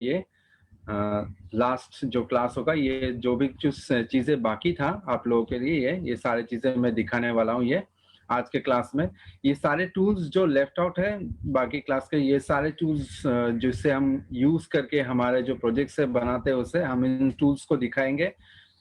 ये लास्ट जो क्लास होगा, ये जो भी कुछ चीज़ें बाकी था आप लोगों के लिए, ये सारी चीज़ें मैं दिखाने वाला हूँ ये आज के क्लास में। ये सारे टूल्स जो लेफ्ट आउट है बाकी क्लास के, ये सारे टूल्स जिससे हम यूज़ करके हमारे जो प्रोजेक्ट्स है बनाते हैं, उससे हम इन टूल्स को दिखाएंगे।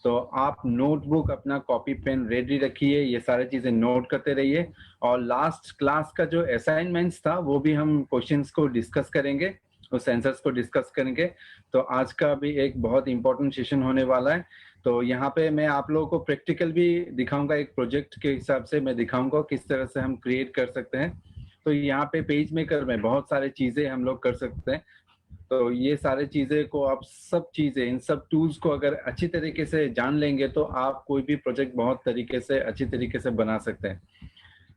तो आप नोटबुक अपना कॉपी पेन रेडी रखिए, ये सारी चीज़ें नोट करते रहिए। और लास्ट क्लास का जो असाइनमेंट्स था वो भी हम क्वेश्चंस को डिस्कस करेंगे, उस आंसर्स को डिस्कस करेंगे। तो आज का भी एक बहुत इंपॉर्टेंट सेशन होने वाला है। तो यहाँ पे मैं आप लोगों को प्रैक्टिकल भी दिखाऊंगा, एक प्रोजेक्ट के हिसाब से मैं दिखाऊंगा किस तरह से हम क्रिएट कर सकते हैं। तो यहाँ पे पेज मेकर में बहुत सारी चीजें हम लोग कर सकते हैं। तो ये सारे चीजें को आप सब चीजें, इन सब टूल्स को अगर अच्छी तरीके से जान लेंगे तो आप कोई भी प्रोजेक्ट बहुत तरीके से अच्छी तरीके से बना सकते हैं।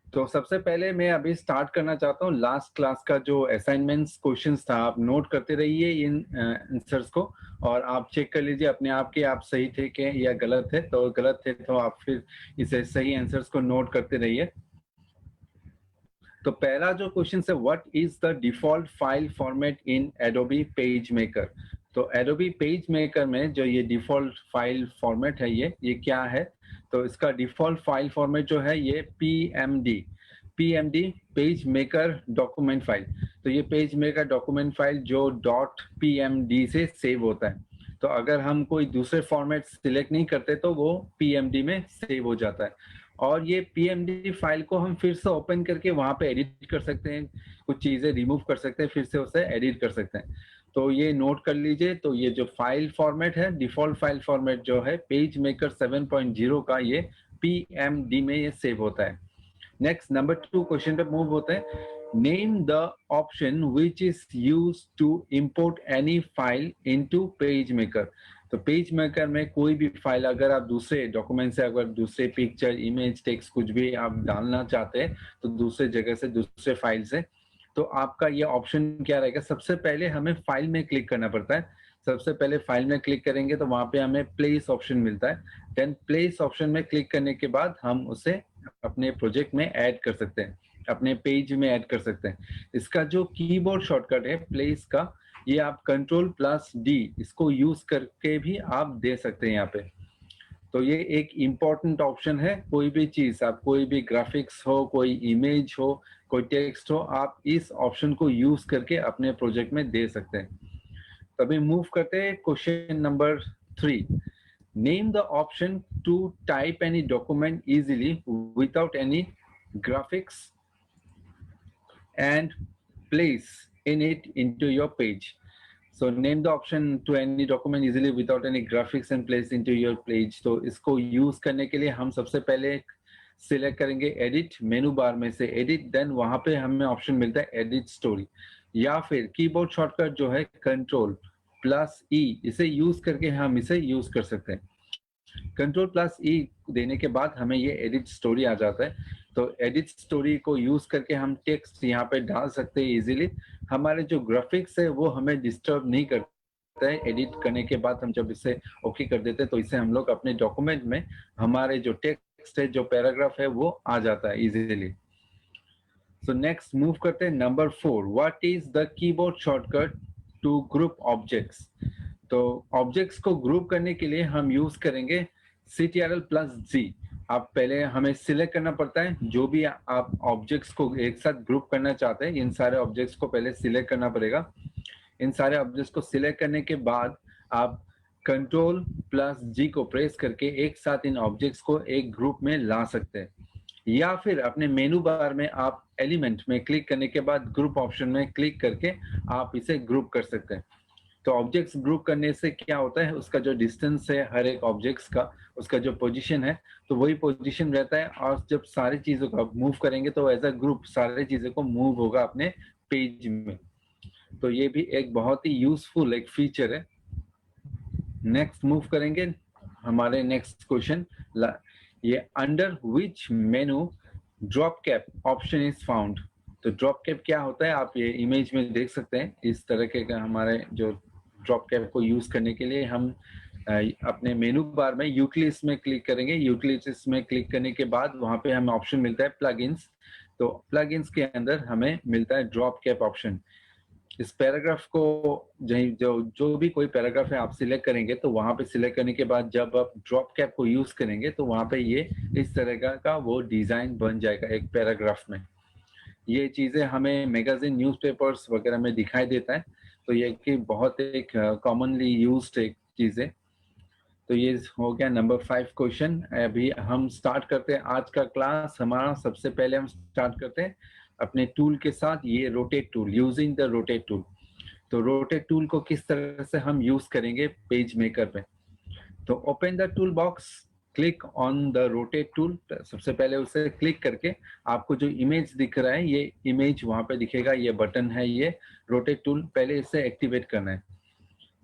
तो सबसे पहले मैं अभी स्टार्ट करना चाहता हूँ लास्ट क्लास का जो असाइनमेंट्स क्वेश्चंस था। आप नोट करते रहिए इन आंसर्स को, और आप चेक कर लीजिए अपने आप के आप सही थे क्या या गलत थे। तो गलत थे तो आप फिर इसे सही आंसर्स को नोट करते रहिए। तो पहला जो क्वेश्चन है, what is the default file format in Adobe page maker. तो एडोबी पेज मेकर में जो ये डिफॉल्ट फाइल फॉर्मेट है, ये क्या है। तो इसका डिफॉल्ट फाइल फॉर्मेट जो है ये PMD page maker document file. तो ये पेज मेकर डॉक्यूमेंट फाइल जो .pmd से सेव होता है। तो अगर हम कोई दूसरे फॉर्मेट सिलेक्ट नहीं करते तो वो पीएमडी में सेव हो जाता है। और ये पीएमडी फाइल को हम फिर से ओपन करके वहां पे एडिट कर सकते हैं, कुछ चीजें रिमूव कर सकते हैं, फिर से उसे एडिट कर सकते हैं। तो ये नोट कर लीजिए। तो ये जो फाइल फॉर्मेट है, डिफॉल्ट फाइल फॉर्मेट जो है पेज मेकर 7.0 का, ये पीएमडी में ये सेव होता है। नेक्स्ट नंबर 2 क्वेश्चन पे मूव होते हैं। Name the option which is used to import any file into PageMaker. तो पेज मेकर में कोई भी फाइल अगर आप दूसरे डॉक्यूमेंट से, अगर दूसरे पिक्चर, इमेज, टेक्स्ट कुछ भी आप डालना चाहते हैं तो दूसरे जगह से, दूसरे फाइल से, तो आपका ये ऑप्शन क्या रहेगा। सबसे पहले हमें फाइल में क्लिक करना पड़ता है। सबसे पहले फाइल में क्लिक करेंगे तो वहां पे हमें प्लेस ऑप्शन मिलता है। देन प्लेस ऑप्शन में क्लिक करने के बाद हम उसे अपने प्रोजेक्ट में ऐड कर सकते हैं, अपने पेज में ऐड कर सकते हैं। इसका जो कीबोर्ड शॉर्टकट है प्लेस का, ये आप Ctrl+D इसको यूज करके भी आप दे सकते हैं यहाँ पे। तो ये एक इम्पॉर्टेंट ऑप्शन है। कोई भी चीज, आप कोई भी ग्राफिक्स हो, कोई इमेज हो, कोई टेक्स्ट हो, आप इस ऑप्शन को यूज करके अपने प्रोजेक्ट में दे सकते हैं। तभी मूव करते हैं question number 3। Name the option to type any document easily without any graphics and place in it into your page. So name the option to any document easily without any graphics and place into your page. तो इसको use करने के लिए हम सबसे पहले select करेंगे edit, मेनू बार में से एडिट, देन वहां पे हमें ऑप्शन मिलता है एडिट स्टोरी, या फिर कीबोर्ड शॉर्टकट जो है Ctrl+E, इसे यूज करके हम इसे यूज कर सकते हैं। Ctrl+E देने के बाद हमें ये एडिट स्टोरी आ जाता है। तो एडिट स्टोरी को यूज करके हम टेक्स्ट यहाँ पे डाल सकते हैं इजीली। हमारे जो ग्राफिक्स है वो हमें डिस्टर्ब नहीं करता है। एडिट करने के बाद हम जब इसे ओके कर देते हैं तो इसे हम लोग अपने डॉक्यूमेंट में, हमारे जो टेक्स्ट है, जो पैराग्राफ है, वो आ जाता है इजीली। सो नेक्स्ट मूव करते हैं number 4। What is the keyboard shortcut to group objects. तो ऑब्जेक्ट्स को ग्रुप करने के लिए हम यूज करेंगे Ctrl+G। आप पहले हमें सिलेक्ट करना पड़ता है जो भी आप ऑब्जेक्ट्स को एक साथ ग्रुप करना चाहते हैं। इन सारे ऑब्जेक्ट्स को पहले सिलेक्ट करना पड़ेगा। इन सारे ऑब्जेक्ट्स को सिलेक्ट करने के बाद आप Ctrl+G को प्रेस करके एक साथ इन ऑब्जेक्ट्स को एक ग्रुप में ला सकते हैं, या फिर अपने मेनू बार में आप एलिमेंट में क्लिक करने के बाद ग्रुप ऑप्शन में क्लिक करके आप इसे ग्रुप कर सकते हैं। तो ऑब्जेक्ट्स ग्रुप करने से क्या होता है, उसका जो डिस्टेंस है हर एक ऑब्जेक्ट्स का, उसका जो पोजीशन है, तो वही पोजीशन रहता है। और जब सारी चीजों को आप मूव करेंगे तो एज अ ग्रुप सारी चीजों को मूव होगा अपने पेज में। तो ये भी एक बहुत ही यूजफुल एक फीचर है। नेक्स्ट मूव करेंगे हमारे नेक्स्ट क्वेश्चन। ये under which menu drop cap option is found. तो ड्रॉप कैप क्या होता है आप ये इमेज में देख सकते हैं। इस तरह के हमारे जो ड्रॉप कैप को यूज करने के लिए हम अपने मेनू बार में यूटिलिटीज में क्लिक करेंगे। यूटिलिटीज में क्लिक करने के बाद वहां पे हमें ऑप्शन मिलता है प्लगइन्स। तो प्लगइन्स के अंदर हमें मिलता है ड्रॉप कैप ऑप्शन। इस पैराग्राफ को जो भी कोई पैराग्राफ है आप सिलेक्ट करेंगे, तो वहां पे सिलेक्ट करने के बाद जब आप ड्रॉप कैप को यूज करेंगे तो वहां पे ये इस तरह का वो डिजाइन बन जाएगा एक पैराग्राफ में। ये चीजें हमें मैगजीन न्यूज़पेपर्स वगैरह में दिखाई देता है, तो ये कि बहुत एक कॉमनली यूज्ड एक चीज है। तो ये हो गया नंबर 5 क्वेश्चन। अभी हम स्टार्ट करते हैं आज का क्लास। हमारा सबसे पहले हम स्टार्ट करते हैं अपने टूल के साथ, ये rotate tool, using the rotate tool. तो रोटेट टूल को किस तरह से हम यूज करेंगे पेज मेकर पे। तो open the tool box, click on the rotate tool. सबसे पहले उसे क्लिक करके आपको जो इमेज दिख रहा है ये इमेज वहां पे दिखेगा, ये बटन है ये रोटेट टूल, पहले इसे एक्टिवेट करना है।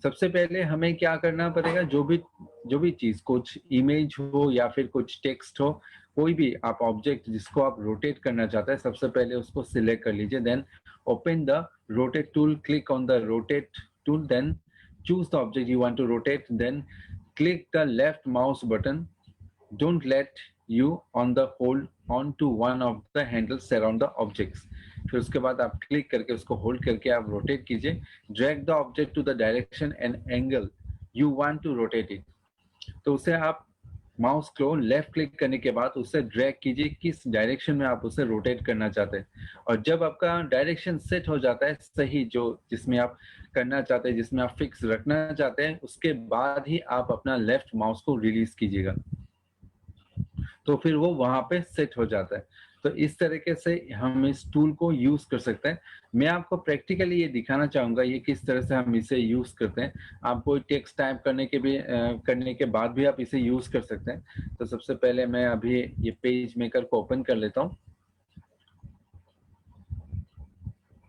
सबसे पहले हमें क्या करना पड़ेगा, जो भी चीज, कुछ इमेज हो या फिर कुछ टेक्स्ट हो, कोई भी आप ऑब्जेक्ट जिसको आप रोटेट करना चाहते हैं, सबसे पहले उसको सिलेक्ट कर लीजिए। Then open the rotate tool, click on the rotate tool, then choose the object you want to rotate, then click the left mouse button. Don't let you on the hold on to one of the handles around the objects. फिर उसके बाद आप click करके उसको hold करके आप rotate कीजिए। Drag the object to the direction and angle you want to rotate it. तो उसे आप माउस को लेफ्ट क्लिक करने के बाद उसे ड्रैग कीजिए किस डायरेक्शन में आप उसे रोटेट करना चाहते हैं। और जब आपका डायरेक्शन सेट हो जाता है सही, जो जिसमें आप करना चाहते हैं, जिसमें आप फिक्स रखना चाहते हैं, उसके बाद ही आप अपना लेफ्ट माउस को रिलीज कीजिएगा, तो फिर वो वहां पे सेट हो जाता है। तो इस तरीके से हम इस टूल को यूज कर सकते हैं। मैं आपको प्रैक्टिकली ये दिखाना चाहूंगा ये किस तरह से हम इसे यूज करते हैं। आप कोई टेक्स्ट टाइप करने के बाद भी आप इसे यूज कर सकते हैं। तो सबसे पहले मैं अभी ये पेज मेकर को ओपन कर लेता हूँ।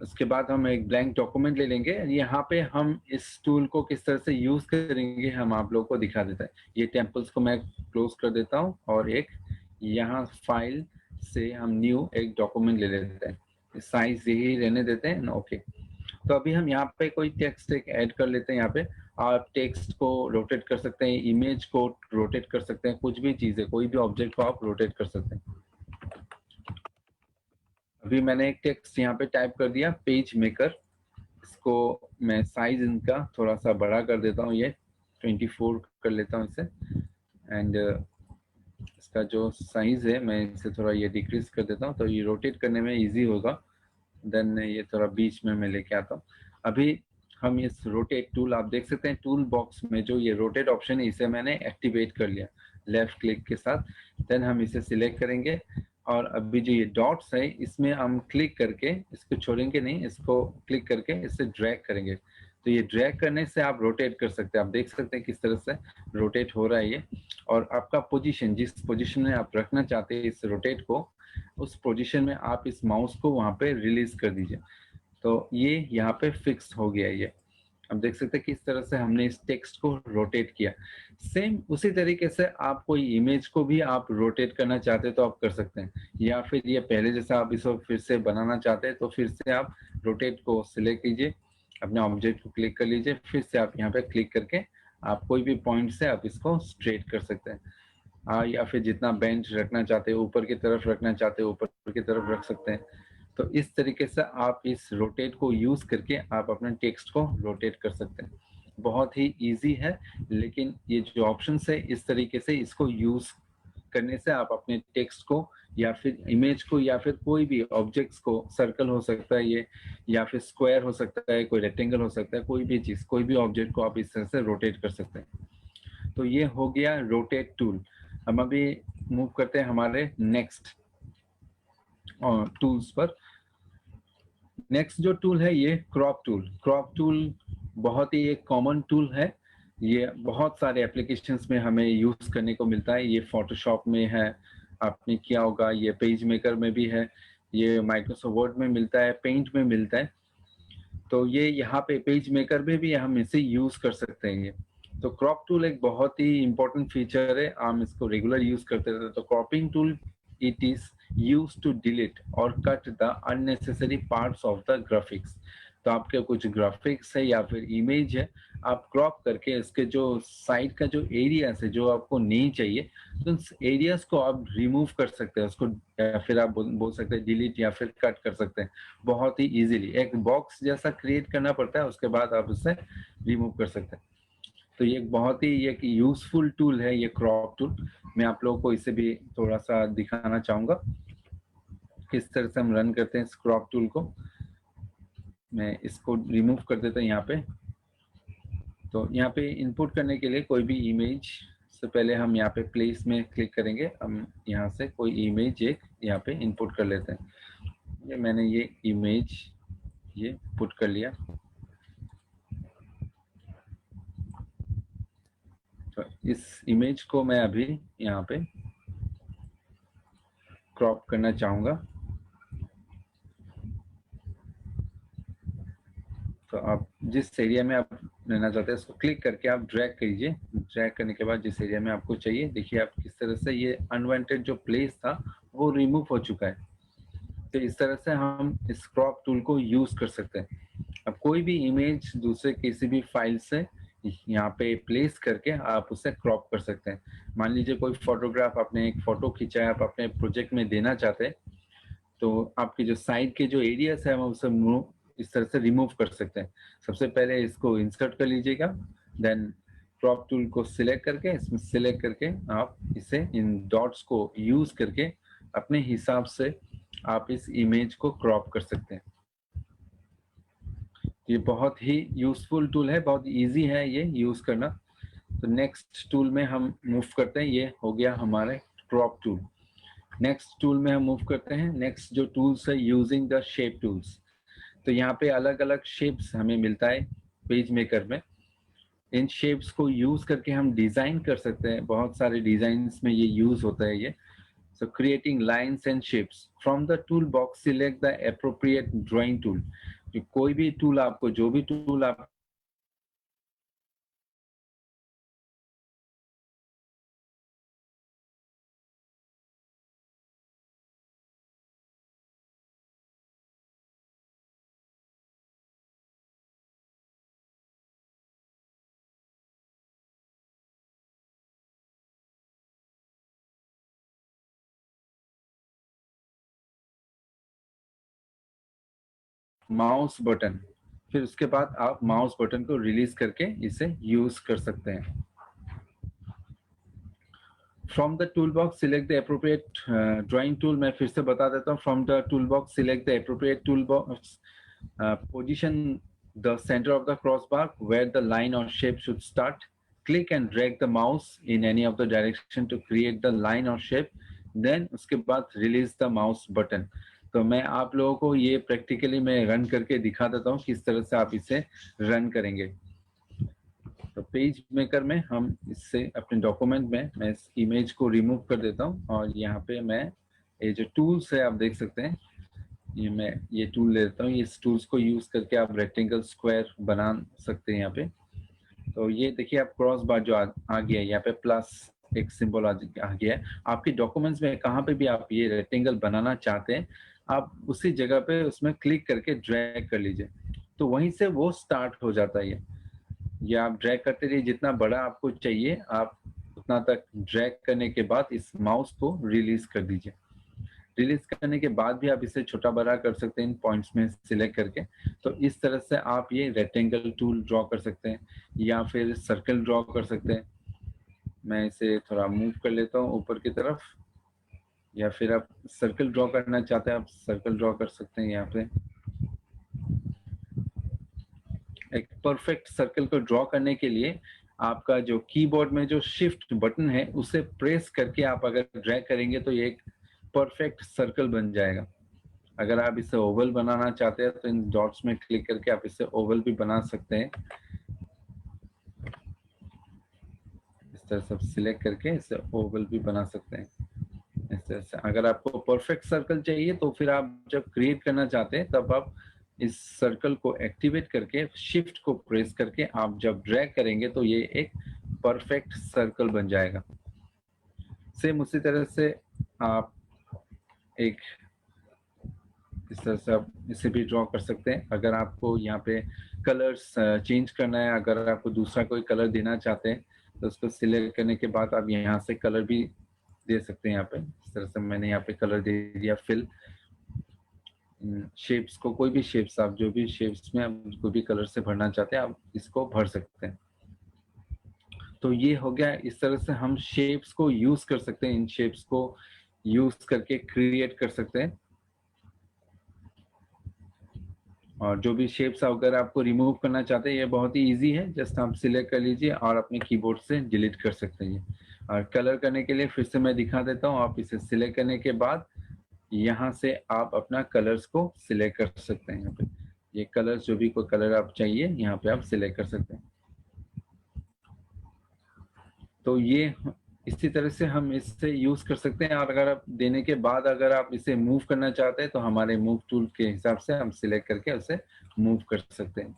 उसके बाद हम एक ब्लैंक डॉक्यूमेंट ले लेंगे। यहाँ पे हम इस टूल को किस तरह से यूज करेंगे हम आप लोगों को दिखा देता है। ये टेम्पल्स को मैं क्लोज कर देता हूँ और एक यहाँ फाइल से हम न्यू एक डॉक्यूमेंट ले लेते हैं, साइज यही रहने देते हैं ना। ओके, तो अभी हम यहाँ पे कोई टेक्स्ट एक ऐड कर लेते हैं। यहाँ पे आप टेक्स्ट को रोटेट कर सकते हैं, इमेज को रोटेट कर सकते हैं, कुछ भी चीज है, कोई भी ऑब्जेक्ट को आप रोटेट कर सकते हैं। अभी मैंने एक टेक्स्ट यहाँ पे टाइप कर दिया, पेज मेकर। इसको मैं साइज इनका थोड़ा सा बड़ा कर देता हूँ, ये 24 कर लेता हूँ इसे। एंड इसका जो साइज है मैं इसे थोड़ा ये डिक्रीज कर देता हूँ, तो ये रोटेट करने में इजी होगा। देन ये थोड़ा बीच में मैं लेके आता हूँ। अभी हम इस रोटेट टूल, आप देख सकते हैं टूल बॉक्स में जो ये रोटेट ऑप्शन है इसे मैंने एक्टिवेट कर लिया लेफ्ट क्लिक के साथ। देन हम इसे सिलेक्ट करेंगे और अभी जो ये डॉट्स है इसमें हम क्लिक करके, इसको छोड़ेंगे नहीं, इसको क्लिक करके इसे ड्रैग करेंगे। तो ये ड्रैग करने से आप रोटेट कर सकते हैं। आप देख सकते हैं किस तरह से रोटेट हो रहा है ये। और आपका पोजीशन, जिस पोजीशन में आप रखना चाहते हैं इस रोटेट को, उस पोजीशन में आप इस माउस को वहां पे रिलीज कर दीजिए। तो ये यहाँ पे फिक्स हो गया ये। अब देख सकते हैं किस तरह से हमने इस टेक्स्ट को रोटेट किया। सेम उसी तरीके से आप कोई इमेज को भी आप रोटेट करना चाहते हैं तो आप कर सकते हैं, या फिर ये पहले जैसा आप इसको फिर से बनाना चाहते हैं तो फिर से आप रोटेट को सिलेक्ट कीजिए, अपने ऑब्जेक्ट को क्लिक कर लीजिए, फिर से आप यहाँ पे क्लिक करके आप कोई भी पॉइंट से आप इसको स्ट्रेट कर सकते हैं। या फिर जितना बेंच रखना चाहते हैं, ऊपर की तरफ रखना चाहते हैं, ऊपर की तरफ रख सकते हैं। तो इस तरीके से आप इस रोटेट को यूज करके आप अपने टेक्स्ट को रोटेट कर सकते हैं। बहुत ही इजी है, लेकिन ये जो ऑप्शन है इस तरीके से इसको यूज करने से आप अपने टेक्स्ट को या फिर इमेज को या फिर कोई भी ऑब्जेक्ट्स को, सर्कल हो सकता है ये, या फिर स्क्वायर हो सकता है, कोई रेक्टेंगल हो सकता है, कोई भी चीज, कोई भी ऑब्जेक्ट को आप इस तरह से रोटेट कर सकते हैं। तो ये हो गया रोटेट टूल। हम अभी मूव करते हैं हमारे नेक्स्ट टूल्स पर। नेक्स्ट जो टूल है ये क्रॉप टूल। क्रॉप टूल बहुत ही एक कॉमन टूल है। ये बहुत सारे एप्लीकेशंस में हमें यूज करने को मिलता है। ये फोटोशॉप में है, आपने किया होगा, ये पेज मेकर में भी है, ये माइक्रोसॉफ्ट वर्ड में मिलता है, पेंट में मिलता है। तो ये यहाँ पे पेज मेकर में भी हम इसे यूज कर सकते हैं। ये तो क्रॉप टूल एक बहुत ही इंपॉर्टेंट फीचर है, हम इसको रेगुलर यूज करते रहते हैं। तो cropping tool, it is used to delete or cut the unnecessary parts of the graphics। तो आपके कुछ ग्राफिक्स है या फिर इमेज है, आप क्रॉप करके इसके जो साइड का जो एरियाज है जो आपको नहीं चाहिए, तो उस एरियाज को आप रिमूव कर सकते हैं उसको, या फिर आप बोल सकते हैं डिलीट या फिर कट कर सकते हैं बहुत ही इजीली। एक बॉक्स जैसा क्रिएट करना पड़ता है, उसके बाद आप उसे रिमूव कर सकते हैं। तो ये एक बहुत ही एक यूजफुल टूल है ये क्रॉप टूल। मैं आप लोगों को इसे भी थोड़ा सा दिखाना चाहूंगा किस तरह से हम रन करते हैं इस क्रॉप टूल को। मैं इसको रिमूव कर देता हूँ यहाँ पे। तो यहाँ पे इनपुट करने के लिए कोई भी इमेज से पहले हम यहाँ पे प्लेस में क्लिक करेंगे। हम यहाँ से कोई इमेज एक यहाँ पे इनपुट कर लेते हैं। ये मैंने ये इमेज ये पुट कर लिया। तो इस इमेज को मैं अभी यहाँ पे क्रॉप करना चाहूँगा। तो आप जिस एरिया में आप लेना चाहते हैं इसको क्लिक करके आप ड्रैग कीजिए। ड्रैग करने के बाद जिस एरिया में आपको चाहिए, देखिए आप किस तरह से ये अनवांटेड जो प्लेस था वो रिमूव हो चुका है। तो इस तरह से हम इस क्रॉप टूल को यूज कर सकते हैं। अब कोई भी इमेज दूसरे किसी भी फाइल से यहाँ पे प्लेस करके आप उसे क्रॉप कर सकते हैं। मान लीजिए कोई फोटोग्राफ, आपने एक फोटो खींचा है, आप अपने प्रोजेक्ट में देना चाहते हैं, तो आपके जो साइड के जो एरियाज है हम उसे इस तरह से रिमूव कर सकते हैं। सबसे पहले इसको इंसर्ट कर लीजिएगा, देन क्रॉप टूल को सिलेक्ट करके इसमें सिलेक्ट करके आप इसे इन डॉट्स को यूज करके अपने हिसाब से आप इस इमेज को क्रॉप कर सकते हैं। ये बहुत ही यूजफुल टूल है, बहुत इजी है ये यूज करना। तो नेक्स्ट टूल में हम मूव करते हैं। ये हो गया हमारे क्रॉप टूल। नेक्स्ट टूल में हम मूव करते हैं। नेक्स्ट जो टूल्स है यूजिंग द शेप टूल्स। तो यहाँ पे अलग अलग शेप्स हमें मिलता है पेज मेकर में। इन शेप्स को यूज करके हम डिजाइन कर सकते हैं। बहुत सारे डिजाइन्स में ये यूज होता है ये। So creating lines and shapes from the toolbox, select the appropriate drawing tool. जो कोई भी टूल आपको, जो भी टूल आप माउस बटन, फिर उसके बाद आप माउस बटन को रिलीज करके इसे यूज कर सकते हैं। From the tool box select the appropriate drawing tool. मैं फिर से बता देता हूँ। From the tool box select the appropriate tool box, position the center of the crossbar where the line or shape should start. Click and drag the mouse in any of the direction to create the line or shape. Then उसके बाद release the mouse button. तो मैं आप लोगों को ये practically मैं run करके दिखा देता हूँ किस तरह से आप इसे रन करेंगे। तो पेज मेकर में हम इससे अपने डॉक्यूमेंट में मैं इस इमेज को रिमूव कर देता हूँ और यहाँ पे मैं ये जो टूल्स है आप देख सकते हैं, ये मैं ये टूल लेता हूँ। इस टूल्स को यूज करके आप रेक्टेंगल स्क्वायर बना सकते हैं यहाँ पे। तो ये देखिए आप क्रॉस बार जो आ गया है, यहाँ पे प्लस एक सिंबल आ गया है। आपके डॉक्यूमेंट्स में कहाँ पे भी आप ये रेक्टेंगल बनाना चाहते हैं, आप उसी जगह पे उसमें क्लिक करके ड्रैग कर लीजिए, तो वहीं से वो स्टार्ट हो जाता है। ये आप ड्रैग करते रहिए, जितना बड़ा आपको चाहिए आप उतना तक ड्रैग करने के बाद इस माउस को रिलीज कर दीजिए। रिलीज करने के बाद भी आप इसे छोटा बड़ा कर सकते हैं इन पॉइंट्स में सिलेक्ट करके। तो इस तरह से आप ये रेक्टेंगल टूल ड्रॉ कर सकते हैं या फिर सर्कल ड्रॉ कर सकते हैं। मैं इसे थोड़ा मूव कर लेता हूँ ऊपर की तरफ, या फिर आप सर्कल ड्रॉ करना चाहते हैं आप सर्कल ड्रॉ कर सकते हैं। यहाँ पे एक परफेक्ट सर्कल को ड्रॉ करने के लिए आपका जो कीबोर्ड में जो शिफ्ट बटन है उसे प्रेस करके आप अगर ड्रैग करेंगे तो ये एक परफेक्ट सर्कल बन जाएगा। अगर आप इसे ओवल बनाना चाहते हैं तो इन डॉट्स में क्लिक करके आप इसे ओवल भी बना सकते हैं। इस तरह से सिलेक्ट करके इसे ओवल भी बना सकते हैं इस तरह से। अगर आपको परफेक्ट सर्कल चाहिए तो फिर आप जब क्रिएट करना चाहते हैं तब आप इस सर्कल को एक्टिवेट करके शिफ्ट को प्रेस करके आप जब ड्रैग करेंगे तो ये एक परफेक्ट सर्कल बन जाएगा। सेम उसी तरह से आप इस तरह से आप इसे भी ड्रॉ कर सकते हैं। अगर आपको यहाँ पे कलर्स चेंज करना है, अगर आपको दूसरा कोई कलर देना चाहते हैं तो उसको सिलेक्ट करने के बाद आप यहाँ से कलर भी दे सकते हैं। यहाँ पे इस तरह से मैंने यहाँ पे कलर दे दिया। फिल शेप्स को, कोई भी शेप्स, आप जो भी शेप्स में आप कोई भी कलर से भरना चाहते हैं आप इसको भर सकते हैं। तो ये हो गया। इस तरह से हम शेप्स को यूज कर सकते हैं, इन शेप्स को यूज करके क्रिएट कर सकते हैं। और जो भी शेप्स अगर आपको रिमूव करना चाहते हैं ये बहुत ही इजी है, जस्ट आप सिलेक्ट कर लीजिए और अपने कीबोर्ड से डिलीट कर सकते हैं। और कलर करने के लिए फिर से मैं दिखा देता हूँ। आप इसे सिलेक्ट करने के बाद यहाँ से आप अपना कलर्स को सिलेक्ट कर सकते हैं। यहाँ पे ये कलर्स, जो भी कोई कलर आप चाहिए यहाँ पे आप सिलेक्ट कर सकते हैं। तो ये इसी तरह से हम इससे यूज कर सकते हैं। और अगर आप देने के बाद अगर आप इसे मूव करना चाहते हैं तो हमारे मूव टूल के हिसाब से हम सिलेक्ट करके उसे मूव कर सकते हैं।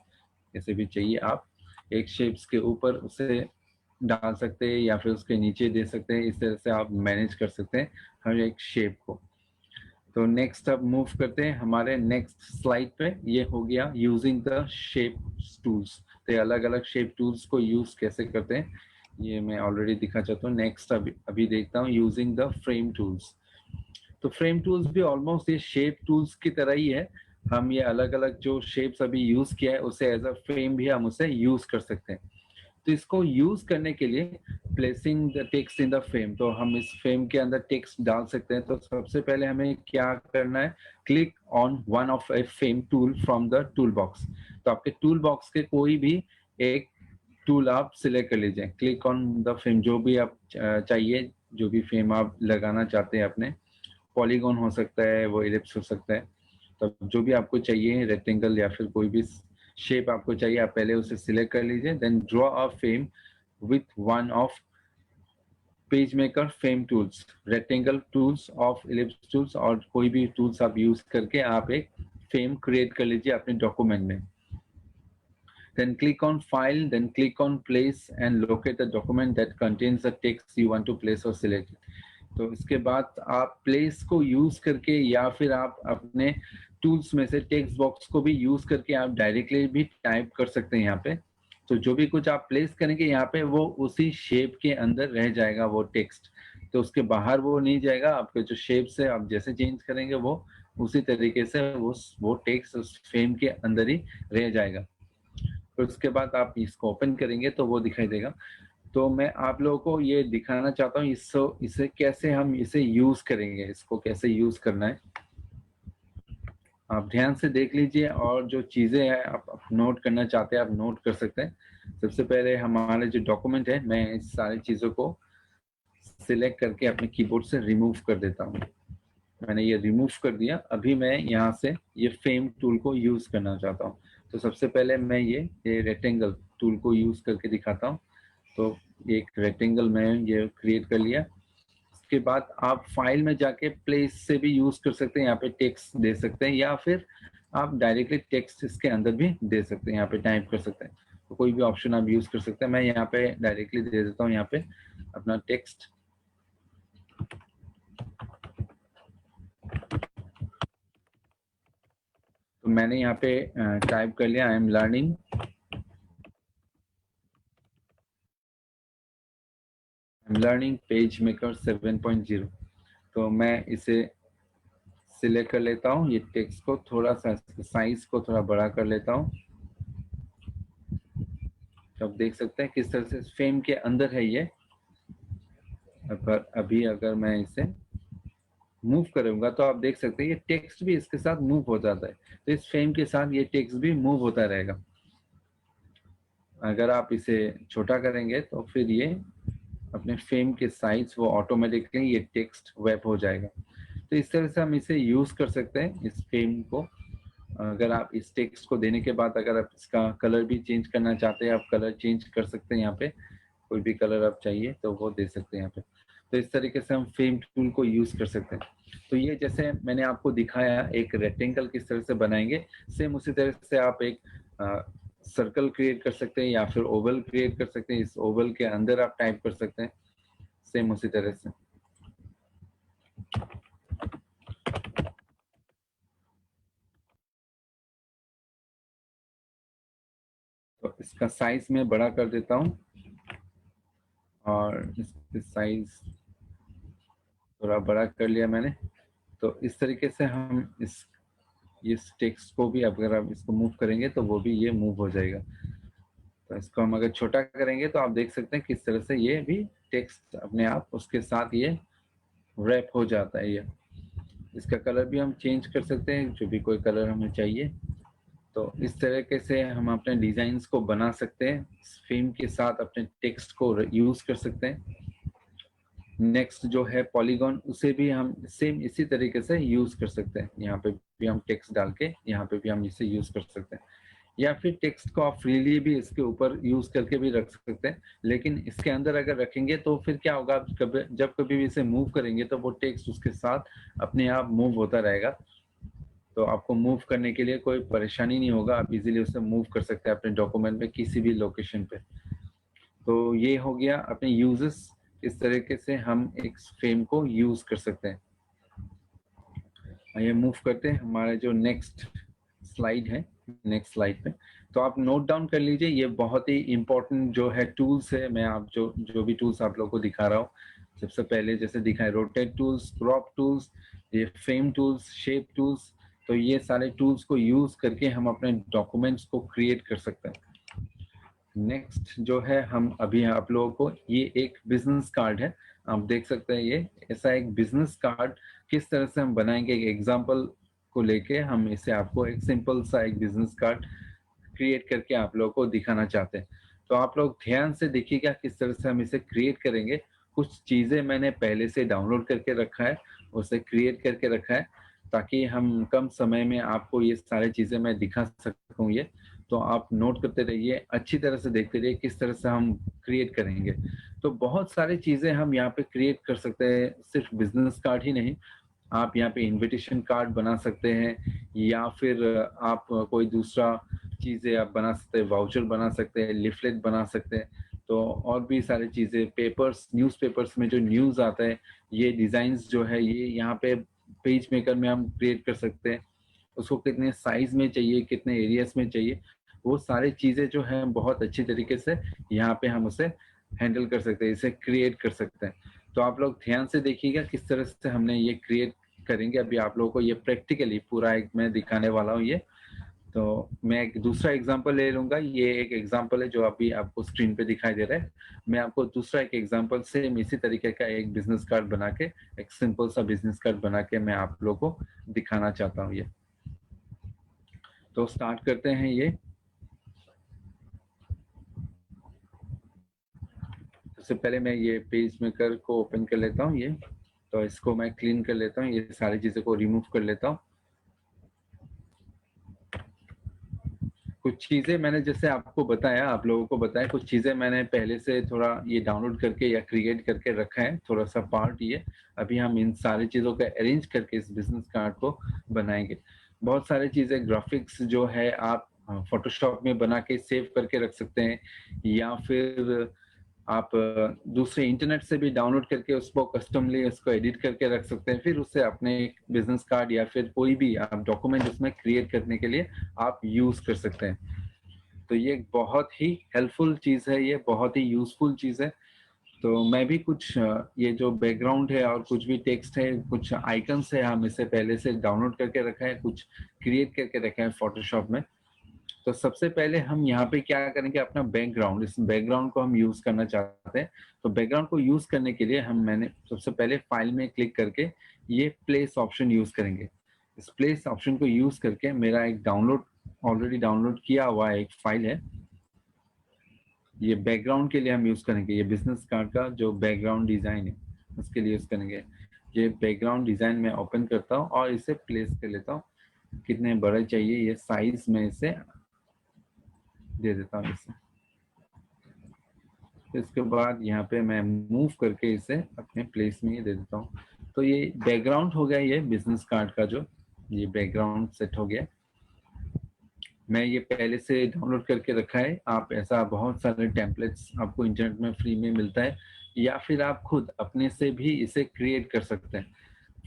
जैसे भी चाहिए आप एक शेप्स के ऊपर उसे डाल सकते हैं या फिर उसके नीचे दे सकते हैं। इस तरह से आप मैनेज कर सकते हैं हर एक शेप को। तो नेक्स्ट अब मूव करते हैं हमारे नेक्स्ट स्लाइड पे। ये हो गया यूजिंग द शेप टूल्स। तो अलग अलग शेप टूल्स को यूज कैसे करते हैं ये मैं ऑलरेडी दिखा चाहता हूँ। नेक्स्ट अभी देखता हूँ यूजिंग द फ्रेम टूल्स। तो फ्रेम टूल्स भी ऑलमोस्ट ये शेप टूल्स की तरह ही है। हम ये अलग अलग जो शेप्स अभी यूज किया है उसे एज अ फ्रेम भी हम उसे यूज कर सकते हैं। तो इसको यूज करने के लिए placing the text in the frame, तो हम इस फ्रेम के अंदर टेक्स्ट डाल सकते हैं। तो सबसे पहले हमें क्या करना है, click on one of a frame tool from the tool box. तो आपके टूल बॉक्स के कोई भी एक टूल आप सिलेक्ट कर लीजिए। क्लिक ऑन द फ्रेम, जो भी आप चाहिए, जो भी फ्रेम आप लगाना चाहते हैं अपने, पॉलीगॉन हो सकता है, वो इलिप्स हो सकता है। तो जो भी आपको चाहिए, रेक्टेंगल या फिर कोई भी शेप आपको चाहिए, आप पहले उसे सिलेक्ट कर लीजिए। Then draw a frame with one of PageMaker frame tools, rectangle tools of ellipse tools, और कोई भी टूल्स आप यूज करके आप एक फ्रेम क्रिएट कर लीजिए अपने डॉक्यूमेंट में। Then click on File, then click on Place and locate the document that contains the text you want to place or select. तो इसके बाद आप प्लेस को यूज करके या फिर आप अपने टूल्स में से टेक्स्ट बॉक्स को भी यूज करके आप डायरेक्टली भी टाइप कर सकते हैं यहाँ पे। तो जो भी कुछ आप प्लेस करेंगे यहाँ पे वो उसी शेप के अंदर रह जाएगा वो टेक्स्ट। तो उसके बाहर वो नहीं जाएगा। आपके जो शेप से आप जैसे चेंज करेंगे वो उसी तरीके से वो टेक्स्ट उस फ्रेम के अंदर ही रह जाएगा। फिर उसके बाद आप इसको ओपन करेंगे तो वो दिखाई देगा। तो मैं आप लोगों को ये दिखाना चाहता हूँ इसे कैसे हम इसे यूज करेंगे, इसको कैसे यूज करना है। आप ध्यान से देख लीजिए और जो चीजें हैं आप नोट करना चाहते हैं आप नोट कर सकते हैं। सबसे पहले हमारे जो डॉक्यूमेंट है, मैं इस सारी चीजों को सिलेक्ट करके अपने कीबोर्ड से रिमूव कर देता हूँ। मैंने ये रिमूव कर दिया। अभी मैं यहाँ से ये फ्रेम टूल को यूज करना चाहता हूँ। तो सबसे पहले मैं ये रेक्टेंगल टूल को यूज करके दिखाता हूँ। तो एक रेक्टेंगल मैं ये क्रिएट कर लिया। उसके बाद आप फाइल में जाके प्लेस से भी यूज कर सकते हैं, यहाँ पे टेक्स्ट दे सकते हैं या फिर आप डायरेक्टली टेक्स्ट इसके अंदर भी दे सकते हैं, यहाँ पे टाइप कर सकते हैं। तो कोई भी ऑप्शन आप यूज कर सकते हैं। मैं यहाँ पे डायरेक्टली दे देता हूँ यहाँ पे अपना टेक्स्ट। तो मैंने यहाँ पे टाइप कर लिया, I am learning page maker 7.0। तो मैं इसे सिलेक्ट कर लेता हूँ। ये टेक्स्ट को थोड़ा सा साइज को थोड़ा बड़ा कर लेता हूँ। तो आप देख सकते हैं किस तरह से फ्रेम के अंदर है ये। पर अभी अगर मैं इसे मूव करूंगा तो आप देख सकते हैं ये टेक्स्ट भी इसके साथ मूव हो जाता है। तो इस फ्रेम के साथ ये टेक्स्ट भी मूव होता रहेगा। अगर आप इसे छोटा करेंगे तो फिर ये अपने फ्रेम के साइज वो ऑटोमेटिकली ये टेक्स्ट वेप हो जाएगा। तो इस तरह से हम इसे यूज कर सकते हैं इस फ्रेम को। अगर आप इस टेक्स्ट को देने के बाद अगर आप इसका कलर भी चेंज करना चाहते हैं, आप कलर चेंज कर सकते हैं। यहाँ पे कोई भी कलर आप चाहिए तो वो दे सकते हैं यहाँ पे। तो इस तरीके से हम फ्रेम टूल को यूज कर सकते हैं। तो ये जैसे मैंने आपको दिखाया एक रेक्टेंगल किस तरह से बनाएंगे, सेम उसी तरह से आप एक सर्कल क्रिएट कर सकते हैं या फिर ओवल क्रिएट कर सकते हैं। इस ओवल के अंदर आप टाइप कर सकते हैं सेम उसी तरह से। तो इसका साइज मैं बड़ा कर देता हूँ और इसकी साइज थोड़ा बड़ा कर लिया मैंने। तो इस तरीके से हम इस टेक्स्ट को भी अगर आप इसको मूव करेंगे तो वो भी ये मूव हो जाएगा। तो इसको हम अगर छोटा करेंगे तो आप देख सकते हैं किस तरह से ये भी टेक्स्ट अपने आप उसके साथ ये रैप हो जाता है। ये इसका कलर भी हम चेंज कर सकते हैं, जो भी कोई कलर हमें चाहिए। तो इस तरीके से हम अपने डिजाइन्स को बना सकते हैं, थीम के साथ अपने टेक्स्ट को यूज कर सकते हैं। नेक्स्ट जो है पॉलीगॉन, उसे भी हम सेम इसी तरीके से यूज कर सकते हैं। यहाँ पे भी हम टेक्स्ट डाल के यहाँ पे भी हम इसे यूज कर सकते हैं, या फिर टेक्स्ट को आप फ्रीली भी इसके ऊपर यूज करके भी रख सकते हैं। लेकिन इसके अंदर अगर रखेंगे तो फिर क्या होगा, जब कभी भी इसे मूव करेंगे तो वो टेक्स्ट उसके साथ अपने आप मूव होता रहेगा। तो आपको मूव करने के लिए कोई परेशानी नहीं होगा, आप इजीली उसे मूव कर सकते हैं अपने डॉक्यूमेंट में किसी भी लोकेशन पे। तो ये हो गया अपने यूजेस, इस तरीके से हम एक फ्रेम को यूज कर सकते हैं। आइए मूव करते हैं हमारा जो नेक्स्ट स्लाइड है, नेक्स्ट स्लाइड पे। तो आप नोट डाउन कर लीजिए, ये बहुत ही इंपॉर्टेंट जो है टूल्स है। मैं आप जो भी टूल्स आप लोगों को दिखा रहा हूँ, सबसे पहले जैसे दिखाए रोटेट टूल्स, क्रॉप टूल्स, ये फ्रेम टूल्स, शेप टूल्स। तो ये सारे टूल्स को यूज करके हम अपने डॉक्यूमेंट्स को क्रिएट कर सकते हैं। नेक्स्ट जो है हम अभी आप लोगों को, ये एक बिजनेस कार्ड है, आप देख सकते हैं। ये ऐसा एक बिजनेस कार्ड किस तरह से हम बनाएंगे, एक एग्जांपल को लेके हम इसे आपको एक सिंपल सा एक बिजनेस कार्ड क्रिएट करके आप लोगों को दिखाना चाहते हैं। तो आप लोग ध्यान से देखिएगा किस तरह से हम इसे क्रिएट करेंगे। कुछ चीजें मैंने पहले से डाउनलोड करके रखा है, उसे क्रिएट करके रखा है, ताकि हम कम समय में आपको ये सारी चीजें मैं दिखा सकूं। ये तो आप नोट करते रहिए, अच्छी तरह से देखते रहिए किस तरह से हम क्रिएट करेंगे। तो बहुत सारी चीजें हम यहाँ पे क्रिएट कर सकते हैं, सिर्फ बिजनेस कार्ड ही नहीं। आप यहाँ पे इनविटेशन कार्ड बना सकते हैं, या फिर आप कोई दूसरा चीजें आप बना सकते हैं, वाउचर बना सकते हैं, लिफलेट बना सकते हैं। तो और भी सारी चीजें, पेपर्स, न्यूज़पेपर्स में जो न्यूज आता है, ये डिजाइन्स जो है ये यहाँ पे पेज मेकर में हम क्रिएट कर सकते हैं। उसको कितने साइज में चाहिए, कितने एरियाज में चाहिए, वो सारी चीजें जो है बहुत अच्छी तरीके से यहाँ पे हम उसे हैंडल कर सकते हैं, इसे क्रिएट कर सकते हैं। तो आप लोग ध्यान से देखिएगा किस तरह से हमने ये क्रिएट करेंगे। अभी आप लोगों को ये प्रैक्टिकली पूरा एक मैं दिखाने वाला हूँ। ये तो मैं एक दूसरा एग्जांपल ले लूंगा। ये एक एग्जांपल है जो अभी आपको स्क्रीन पे दिखाई दे रहा है। मैं आपको दूसरा एक एग्जांपल सेम इसी तरीके का एक बिजनेस कार्ड बना के, एक सिंपल सा बिजनेस कार्ड बना के मैं आप लोगों को दिखाना चाहता हूँ। ये तो स्टार्ट करते हैं। ये सबसे पहले मैं ये पेज मेकर को ओपन कर लेता हूँ। ये तो इसको मैं क्लीन कर लेता हूँ, ये सारी चीजों को रिमूव कर लेता हूँ। कुछ चीजें मैंने जैसे आपको बताया, आप लोगों को बताया, कुछ चीजें मैंने पहले से थोड़ा ये डाउनलोड करके या क्रिएट करके रखा है, थोड़ा सा पार्ट। ये अभी हम इन सारी चीजों का अरेंज करके इस बिजनेस कार्ड को बनाएंगे। बहुत सारी चीजें, ग्राफिक्स जो है आप फोटोशॉप में बना के सेव करके रख सकते हैं, या फिर आप दूसरे इंटरनेट से भी डाउनलोड करके उसको कस्टमली उसको एडिट करके रख सकते हैं। फिर उससे अपने बिजनेस कार्ड या फिर कोई भी आप डॉक्यूमेंट उसमें क्रिएट करने के लिए आप यूज कर सकते हैं। तो ये बहुत ही हेल्पफुल चीज है, ये बहुत ही यूजफुल चीज है। तो मैं भी कुछ ये जो बैकग्राउंड है और कुछ भी टेक्स्ट है, कुछ आइकन्स है, हम इसे पहले से डाउनलोड करके रखा है, कुछ क्रिएट करके रखा है फोटोशॉप में। तो सबसे पहले हम यहाँ पे क्या करेंगे, अपना बैकग्राउंड, इस बैकग्राउंड को हम यूज करना चाहते हैं। तो बैकग्राउंड को यूज करने के लिए मैंने सबसे पहले फाइल में क्लिक करके ये प्लेस ऑप्शन यूज करेंगे। इस प्लेस ऑप्शन को यूज करके मेरा एक ऑलरेडी डाउनलोड किया हुआ एक फाइल है, ये बैकग्राउंड के लिए हम यूज करेंगे। ये बिजनेस कार्ड का जो बैकग्राउंड डिजाइन है उसके लिए यूज करेंगे। ये बैकग्राउंड डिजाइन में ओपन करता हूँ और इसे प्लेस कर लेता हूँ। कितने बड़े चाहिए ये साइज में इसे दे देता हूँ इसे। इसके बाद यहाँ पे मैं मूव करके इसे अपने प्लेस में ही दे देता हूँ। तो ये बैकग्राउंड हो गया, ये बिजनेस कार्ड का जो ये बैकग्राउंड सेट हो गया। मैं ये पहले से डाउनलोड करके रखा है। आप ऐसा बहुत सारे टेम्पलेट्स आपको इंटरनेट में फ्री में मिलता है, या फिर आप खुद अपने से भी इसे क्रिएट कर सकते हैं।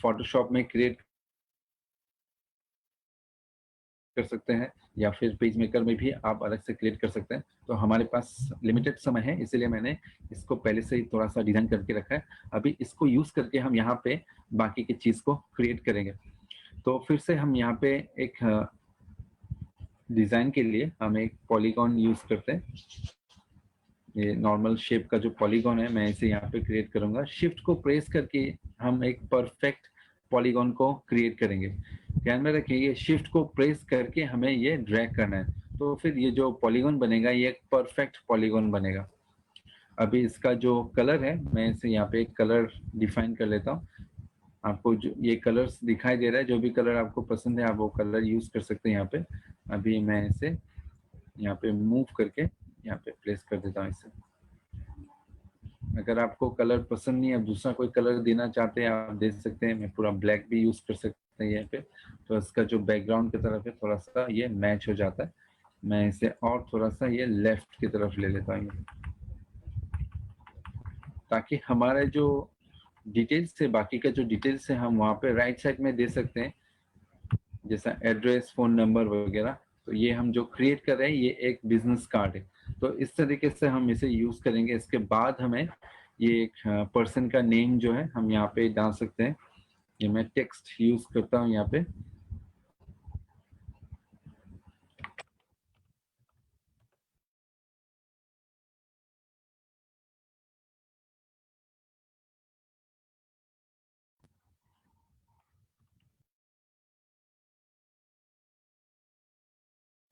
फोटोशॉप में क्रिएट कर सकते हैं, या फिर पेज मेकर में भी आप अलग से क्रिएट कर सकते हैं। तो हमारे पास लिमिटेड समय है, इसीलिए मैंने इसको पहले से ही थोड़ा सा डिजाइन करके रखा है। अभी इसको यूज करके हम यहाँ पे बाकी की चीज को क्रिएट करेंगे। तो फिर से हम यहाँ पे एक डिजाइन के लिए हम एक पॉलीगॉन यूज करते हैं। ये नॉर्मल शेप का जो पॉलीगॉन है, मैं इसे यहाँ पे क्रिएट करूंगा। शिफ्ट को प्रेस करके हम एक परफेक्ट पॉलीगॉन को क्रिएट करेंगे। ध्यान में रखिए, ये शिफ्ट को प्रेस करके हमें ये ड्रैग करना है, तो फिर ये जो पॉलीगॉन बनेगा ये एक परफेक्ट पॉलीगॉन बनेगा। अभी इसका जो कलर है, मैं इसे यहाँ पे एक कलर डिफाइन कर लेता हूँ। आपको जो ये कलर्स दिखाई दे रहा है, जो भी कलर आपको पसंद है आप वो कलर यूज कर सकते हैं यहाँ पे। अभी मैं इसे यहाँ पे मूव करके यहाँ पे प्लेस कर देता हूँ इसे। अगर आपको कलर पसंद नहीं है, आप दूसरा कोई कलर देना चाहते हैं आप दे सकते हैं। मैं पूरा ब्लैक भी यूज कर सकते हैं यहाँ पे, तो इसका जो बैकग्राउंड की तरफ है थोड़ा सा ये मैच हो जाता है। मैं इसे और थोड़ा सा ये लेफ्ट की तरफ ले लेता हूँ, ताकि हमारे जो डिटेल्स है, बाकी का जो डिटेल्स है हम वहाँ पे राइट साइड में दे सकते हैं, जैसा एड्रेस, फोन नंबर वगैरह। तो ये हम जो क्रिएट कर रहे हैं ये एक बिजनेस कार्ड है, तो इस तरीके से हम इसे यूज करेंगे। इसके बाद हमें ये एक पर्सन का नेम जो है हम यहाँ पे डाल सकते हैं। ये मैं टेक्स्ट यूज करता हूँ यहाँ पे।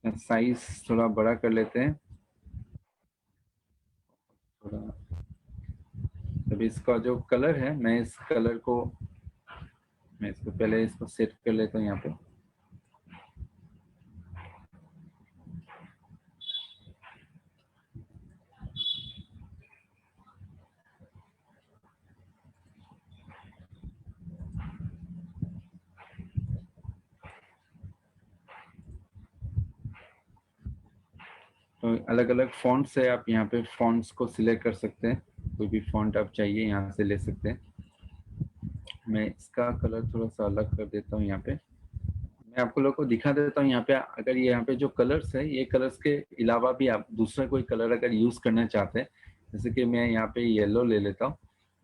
साइज थोड़ा बड़ा कर लेते हैं थोड़ा। अभी इसका जो कलर है, मैं इस कलर को, मैं इसको पहले इसको सेट कर लेता हूँ यहाँ पे। तो अलग अलग फॉन्ट्स है, आप यहाँ पे फॉन्ट्स को सिलेक्ट कर सकते हैं। कोई भी फॉन्ट आप चाहिए यहाँ से ले सकते हैं। मैं इसका कलर थोड़ा सा अलग कर देता हूँ यहाँ पे। मैं आपको लोगों को दिखा देता हूँ यहाँ पे। अगर ये यहाँ पे जो कलर्स है, ये कलर्स के अलावा भी आप दूसरा कोई कलर अगर यूज करना चाहते हैं, जैसे कि मैं यहाँ पे येलो ले लेता हूँ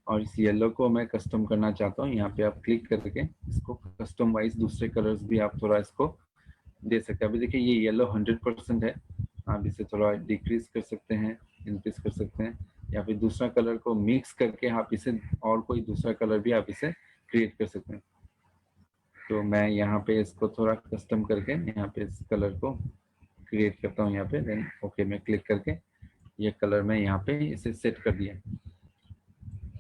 और इस येलो को मैं कस्टम करना चाहता हूँ। यहाँ पे आप क्लिक करके इसको कस्टम वाइज दूसरे कलर्स भी आप थोड़ा इसको दे सकते हैं। अभी देखिए ये येलो 100% है, आप इसे थोड़ा डिक्रीज कर सकते हैं, इंक्रीज कर सकते हैं, या फिर दूसरा कलर को मिक्स करके आप इसे और कोई दूसरा कलर भी आप इसे क्रिएट कर सकते हैं। तो मैं यहाँ पे इसको थोड़ा कस्टम करके यहाँ पे इस कलर को क्रिएट करता हूँ यहाँ पे। देन ओके में क्लिक करके ये कलर मैं यहाँ पे इसे सेट कर दिया।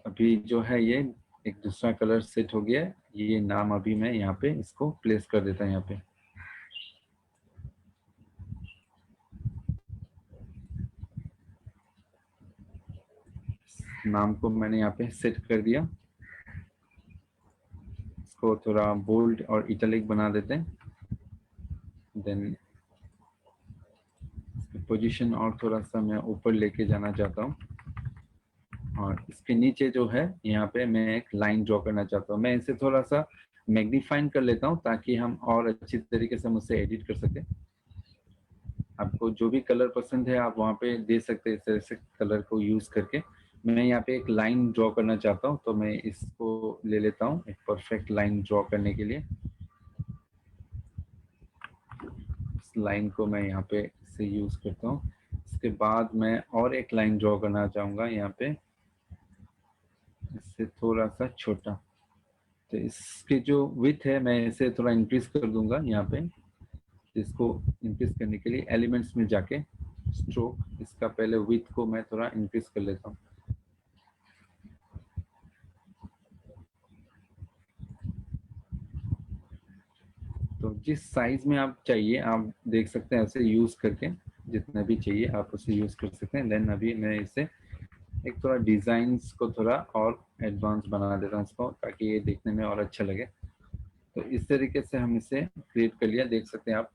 अभी जो है ये एक दूसरा कलर सेट हो गया है। ये नाम अभी मैं यहाँ पे इसको प्लेस कर देता हूँ यहाँ पे। नाम को मैंने यहाँ पे सेट कर दिया। इसको थोड़ा बोल्ड और इटैलिक बना देते हैं। देन पोजीशन और थोड़ा सा मैं ऊपर लेके जाना चाहता हूँ, और इसके नीचे जो है यहाँ पे मैं एक लाइन ड्रॉ करना चाहता हूँ। मैं इसे थोड़ा सा मैग्नीफाइन कर लेता हूँ ताकि हम और अच्छी तरीके से मुझसे एडिट कर सके। आपको जो भी कलर पसंद है आप वहाँ पे दे सकते हैं, इस तरह से कलर को यूज करके। मैं यहाँ पे एक लाइन ड्रॉ करना चाहता हूँ, तो मैं इसको ले लेता हूँ एक परफेक्ट लाइन ड्रॉ करने के लिए। इस लाइन को मैं यहाँ पे इसे यूज करता हूँ। इसके बाद मैं और एक लाइन ड्रॉ करना चाहूँगा यहाँ पे, इससे थोड़ा सा छोटा। तो इसके जो विड्थ है मैं इसे थोड़ा इंक्रीज कर दूंगा यहाँ पे। इसको इंक्रीज करने के लिए एलिमेंट्स में जाके स्ट्रोक, इसका पहले विड्थ को मैं थोड़ा इंक्रीज कर लेता हूँ। तो जिस साइज में आप चाहिए आप देख सकते हैं, ऐसे यूज करके जितना भी चाहिए आप उसे यूज कर सकते हैं। देन अभी मैं इसे एक थोड़ा डिजाइन्स को थोड़ा और एडवांस बना देता हूँ इसको, ताकि ये देखने में और अच्छा लगे। तो इस तरीके से हम इसे क्रिएट कर लिया। देख सकते हैं आप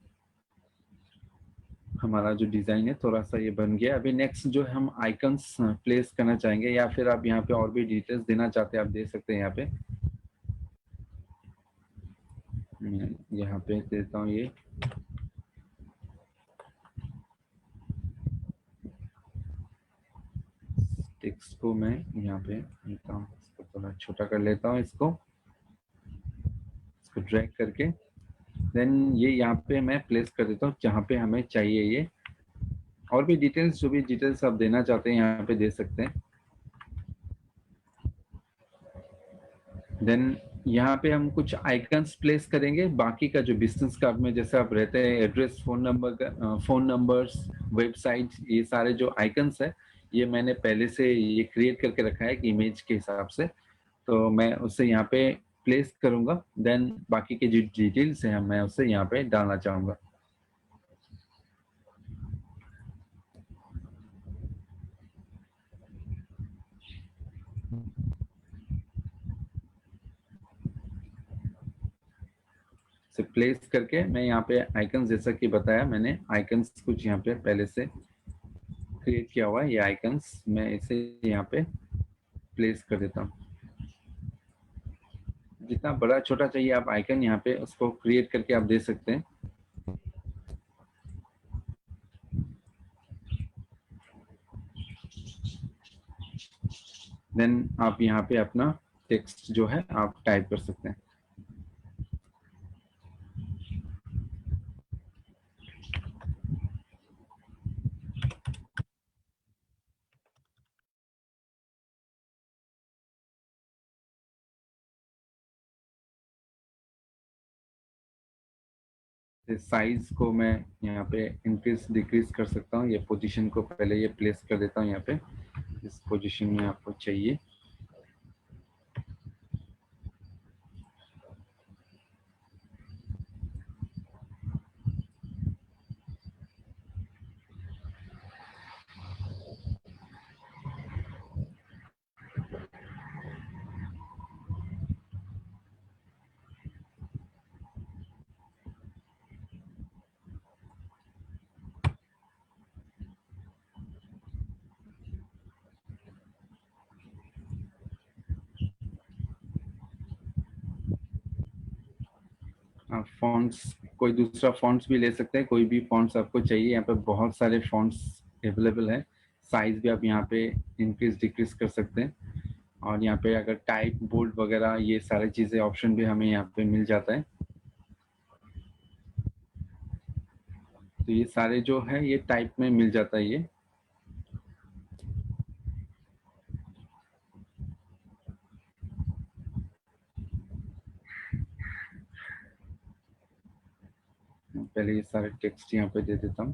हमारा जो डिजाइन है थोड़ा सा ये बन गया। अभी नेक्स्ट जो है हम आइकन्स प्लेस करना चाहेंगे, या फिर आप यहाँ पे और भी डिटेल्स देना चाहते हैं आप दे सकते हैं। यहाँ पे मैं यहाँ पे देता हूँ ये टेक्स्ट को मैं यहाँ पे लेता हूँ, इसको थोड़ा छोटा कर लेता हूँ, इसको ड्रैग करके देन ये यहाँ पे मैं प्लेस कर देता हूँ जहाँ पे हमें चाहिए ये। और भी डिटेल्स, जो भी डिटेल्स आप देना चाहते हैं यहाँ पे दे सकते हैं। देन यहाँ पे हम कुछ आइकन्स प्लेस करेंगे। बाकी का जो बिजनेस कार्ड में जैसे आप रहते हैं, एड्रेस, फोन नंबर्स, वेबसाइट, ये सारे जो आइकन्स है ये मैंने पहले से ये क्रिएट करके रखा है कि इमेज के हिसाब से, तो मैं उसे यहाँ पे प्लेस करूंगा। देन बाकी के जो डिटेल्स हैं मैं उसे यहाँ पे डालना चाहूंगा। से प्लेस करके मैं यहाँ पे आइकन्स, जैसा कि बताया मैंने, आइकन्स कुछ यहाँ पे पहले से क्रिएट किया हुआ है। ये आइकन्स मैं इसे यहाँ पे प्लेस कर देता हूँ। जितना बड़ा छोटा चाहिए आप आइकन यहाँ पे उसको क्रिएट करके आप दे सकते हैं। देन आप यहाँ पे अपना टेक्स्ट जो है आप टाइप कर सकते हैं। साइज को मैं यहाँ पे इंक्रीज डिक्रीज कर सकता हूँ। ये पोजीशन को पहले ये प्लेस कर देता हूँ यहाँ पे, इस पोजीशन में आपको चाहिए। आप फॉन्ट्स, कोई दूसरा फॉन्ट्स भी ले सकते हैं, कोई भी फॉन्ट्स आपको चाहिए। यहाँ पे बहुत सारे फॉन्ट्स अवेलेबल है। साइज भी आप यहाँ पे इंक्रीज डिक्रीज कर सकते हैं। और यहाँ पे अगर टाइप, बोल्ड वगैरह ये सारी चीजें ऑप्शन भी हमें यहाँ पे मिल जाता है। तो ये सारे जो है ये टाइप में मिल जाता है। ये पहले ये सारे टेक्स्ट यहाँ पे दे देता हूँ।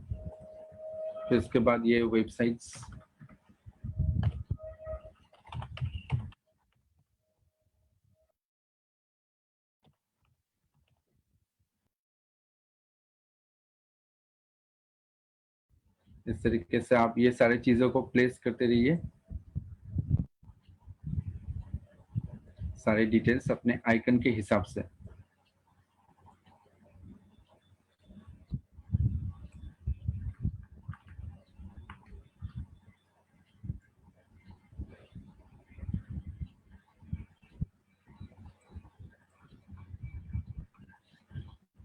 फिर इसके बाद ये वेबसाइट्स, इस तरीके से आप ये सारी चीजों को प्लेस करते रहिए, सारे डिटेल्स अपने आइकन के हिसाब से।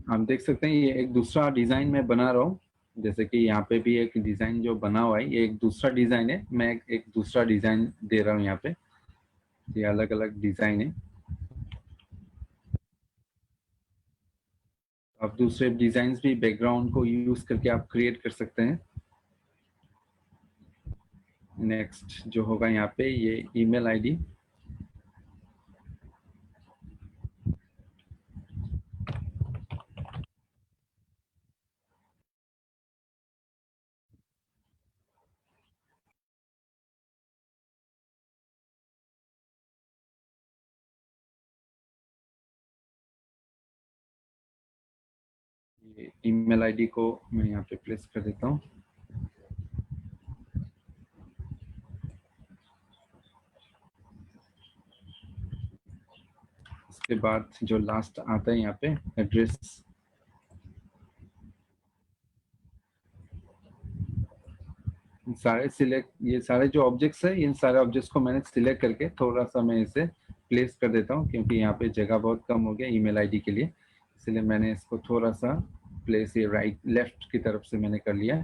आप देख सकते हैं ये एक दूसरा डिजाइन मैं बना रहा हूँ। जैसे कि यहाँ पे भी एक डिजाइन जो बना हुआ है, ये एक दूसरा डिजाइन है। मैं एक दूसरा डिजाइन दे रहा हूँ यहाँ पे। ये अलग अलग डिजाइन है। आप दूसरे डिजाइन भी बैकग्राउंड को यूज करके आप क्रिएट कर सकते हैं। नेक्स्ट जो होगा यहाँ पे ये ईमेल आईडी। ये ईमेल आईडी को मैं यहाँ पे प्लेस कर देता हूँ। उसके बाद जो लास्ट आता है यहाँ पे एड्रेस, सारे सिलेक्ट, ये सारे जो ऑब्जेक्ट्स है इन सारे ऑब्जेक्ट्स को मैंने सिलेक्ट करके थोड़ा सा मैं इसे प्लेस कर देता हूँ, क्योंकि यहाँ पे जगह बहुत कम हो गया ईमेल आईडी के लिए। इसलिए मैंने इसको थोड़ा सा प्लेस ये राइट लेफ्ट की तरफ से मैंने कर लिया।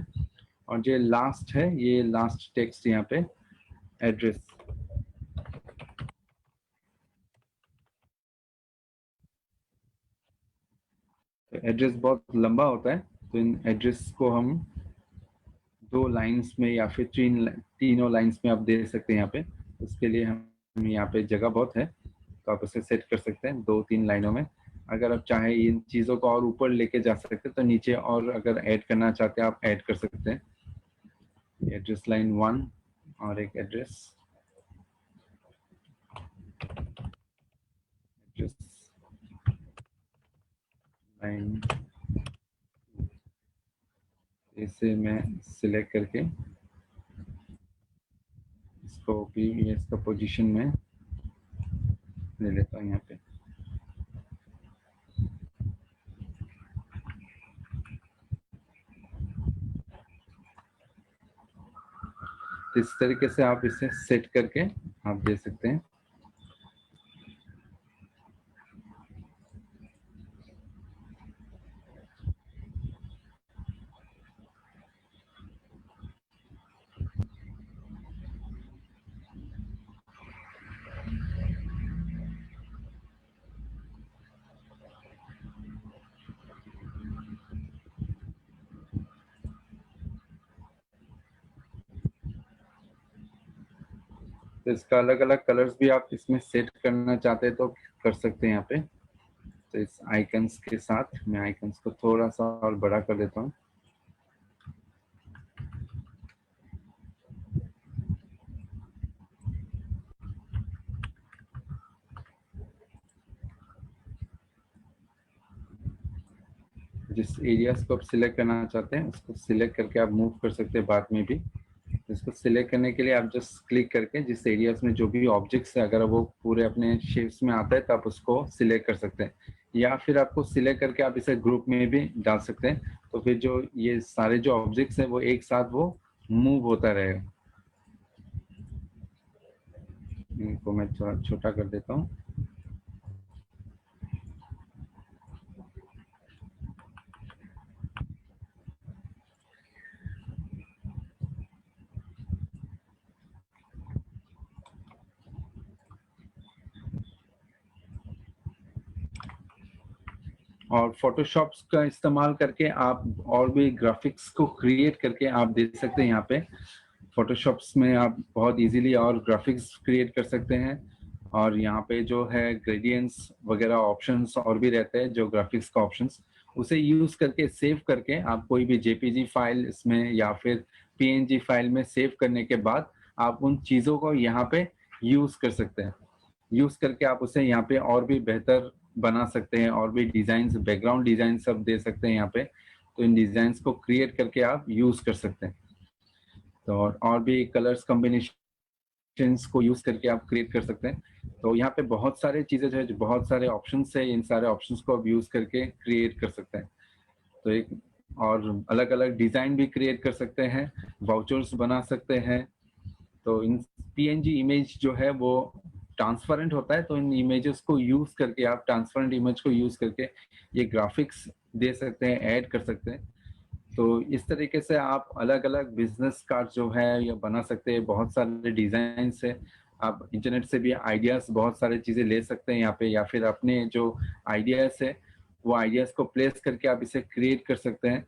और जो लास्ट है ये लास्ट टेक्स्ट यहाँ पे एड्रेस, तो एड्रेस बहुत लंबा होता है, तो इन एड्रेस को हम 2 लाइंस में या फिर तीनों लाइंस में आप दे सकते हैं यहाँ पे। उसके लिए हम यहाँ पे जगह बहुत है, तो आप उसे सेट कर सकते हैं 2-3 लाइनों में। अगर आप चाहें इन चीज़ों को और ऊपर लेके जा सकते हैं, तो नीचे और अगर ऐड करना चाहते हैं आप ऐड कर सकते हैं। एड्रेस लाइन 1 और एक एड्रेस लाइन, इसे मैं सिलेक्ट करके इसको भी इसका पोजीशन में ले लेता हूँ यहाँ पे। इस तरीके से आप इसे सेट करके आप दे सकते हैं। तो इसका अलग अलग कलर्स भी आप इसमें सेट करना चाहते हैं तो कर सकते हैं यहाँ पे। तो इस आइकन्स के साथ मैं आइकन्स को थोड़ा सा और बड़ा कर देता हूँ। जिस एरियाज को आप सिलेक्ट करना चाहते हैं उसको सिलेक्ट करके आप मूव कर सकते हैं बाद में भी। इसको सिलेक्ट करने के लिए आप जस्ट क्लिक करके जिस एरियाज में जो भी ऑब्जेक्ट्स है अगर वो पूरे अपने शेप्स में आता है तो आप उसको सिलेक्ट कर सकते हैं, या फिर आपको सिलेक्ट करके आप इसे ग्रुप में भी डाल सकते हैं। तो फिर जो ये सारे जो ऑब्जेक्ट्स हैं वो एक साथ वो मूव होता रहेगा। इनको मैं थोड़ा छोटा कर देता हूँ। और फोटोशॉप का इस्तेमाल करके आप और भी ग्राफिक्स को क्रिएट करके आप दे सकते हैं यहाँ पे। फोटोशॉप्स में आप बहुत इजीली और ग्राफिक्स क्रिएट कर सकते हैं, और यहाँ पे जो है ग्रेडियंट्स वगैरह ऑप्शंस और भी रहते हैं जो ग्राफिक्स का ऑप्शंस, उसे यूज करके सेव करके आप कोई भी जेपीजी फाइल इसमें या फिर पीएनजी फाइल में सेव करने के बाद आप उन चीज़ों को यहाँ पे यूज कर सकते हैं। यूज करके आप उसे यहाँ पे और भी बेहतर बना सकते हैं, और भी डिजाइन, बैकग्राउंड डिजाइन सब दे सकते हैं यहाँ पे। तो इन डिजाइन को क्रिएट करके आप यूज कर सकते हैं। तो और भी कलर्स कॉम्बिनेशंस को यूज करके आप क्रिएट कर सकते हैं। तो यहाँ पे बहुत सारे चीजें जो है, जो बहुत सारे ऑप्शंस है, इन सारे ऑप्शंस को आप यूज करके क्रिएट कर सकते हैं। तो एक और अलग अलग डिजाइन भी क्रिएट कर सकते हैं, वाउचर्स बना सकते हैं। तो इन पीएनजी इमेज जो है वो ट्रांसपेरेंट होता है, तो इन इमेजेस को यूज करके आप ट्रांसपेरेंट इमेज को यूज करके ये ग्राफिक्स दे सकते हैं, ऐड कर सकते हैं। तो इस तरीके से आप अलग अलग बिजनेस कार्ड जो है ये बना सकते हैं। बहुत सारे डिजाइन है, आप इंटरनेट से भी आइडियाज बहुत सारी चीजें ले सकते हैं यहाँ पे, या फिर अपने जो आइडियाज है वो आइडियाज को प्लेस करके आप इसे क्रिएट कर सकते हैं।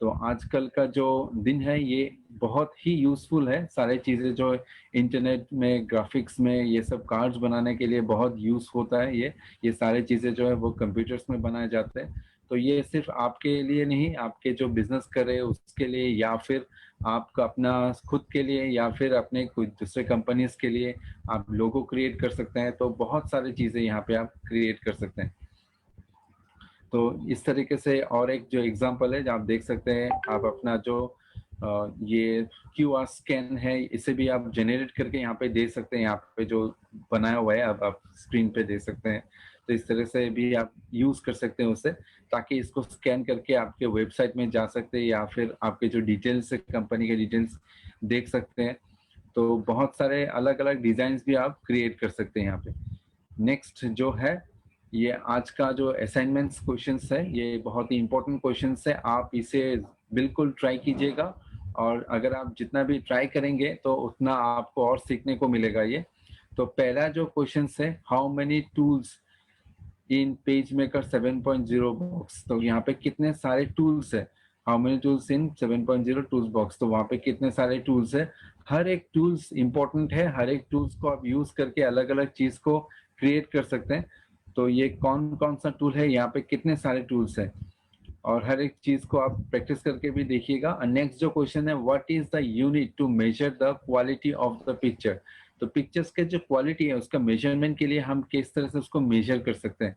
तो आजकल का जो दिन है ये बहुत ही यूजफुल है। सारी चीज़ें जो इंटरनेट में ग्राफिक्स में ये सब कार्ड्स बनाने के लिए बहुत यूज होता है। ये सारी चीज़ें जो है वो कंप्यूटर्स में बनाए जाते हैं। तो ये सिर्फ आपके लिए नहीं, आपके जो बिजनेस कर रहे हैं उसके लिए, या फिर आपका अपना खुद के लिए, या फिर अपने कुछ दूसरे कंपनीज के लिए आप लोगो क्रिएट कर सकते हैं। तो बहुत सारी चीज़ें यहाँ पे आप क्रिएट कर सकते हैं। तो इस तरीके से और एक जो एग्जांपल है जो आप देख सकते हैं, आप अपना जो ये क्यूआर स्कैन है इसे भी आप जनरेट करके यहाँ पे दे सकते हैं। यहाँ पे जो बनाया हुआ है अब आप स्क्रीन पे दे सकते हैं। तो इस तरह से भी आप यूज कर सकते हैं उसे, ताकि इसको स्कैन करके आपके वेबसाइट में जा सकते हैं, या फिर आपके जो डिटेल्स है कंपनी के डिटेल्स देख सकते हैं। तो बहुत सारे अलग अलग डिजाइन भी आप क्रिएट कर सकते हैं यहाँ पे। नेक्स्ट जो है, ये आज का जो असाइनमेंट्स क्वेश्चंस है ये बहुत ही इंपॉर्टेंट क्वेश्चंस है। आप इसे बिल्कुल ट्राई कीजिएगा और अगर आप जितना भी ट्राई करेंगे तो उतना आपको और सीखने को मिलेगा ये। तो पहला जो क्वेश्चन है, how many tools in page maker 7.0 box, तो यहाँ पे कितने सारे टूल्स है, how many tools in 7.0 tools box, तो वहाँ पे कितने सारे टूल्स है। हर एक टूल्स इंपॉर्टेंट है, हर एक टूल्स को आप यूज करके अलग अलग चीज को क्रिएट कर सकते हैं। तो ये कौन कौन सा टूल है, यहाँ पे कितने सारे टूल्स है, और हर एक चीज को आप प्रैक्टिस करके भी देखिएगा। नेक्स्ट जो क्वेश्चन है, what is the unit to measure the quality of the picture, तो पिक्चर्स के जो क्वालिटी है उसका मेजरमेंट के लिए हम किस तरह से उसको मेजर कर सकते हैं।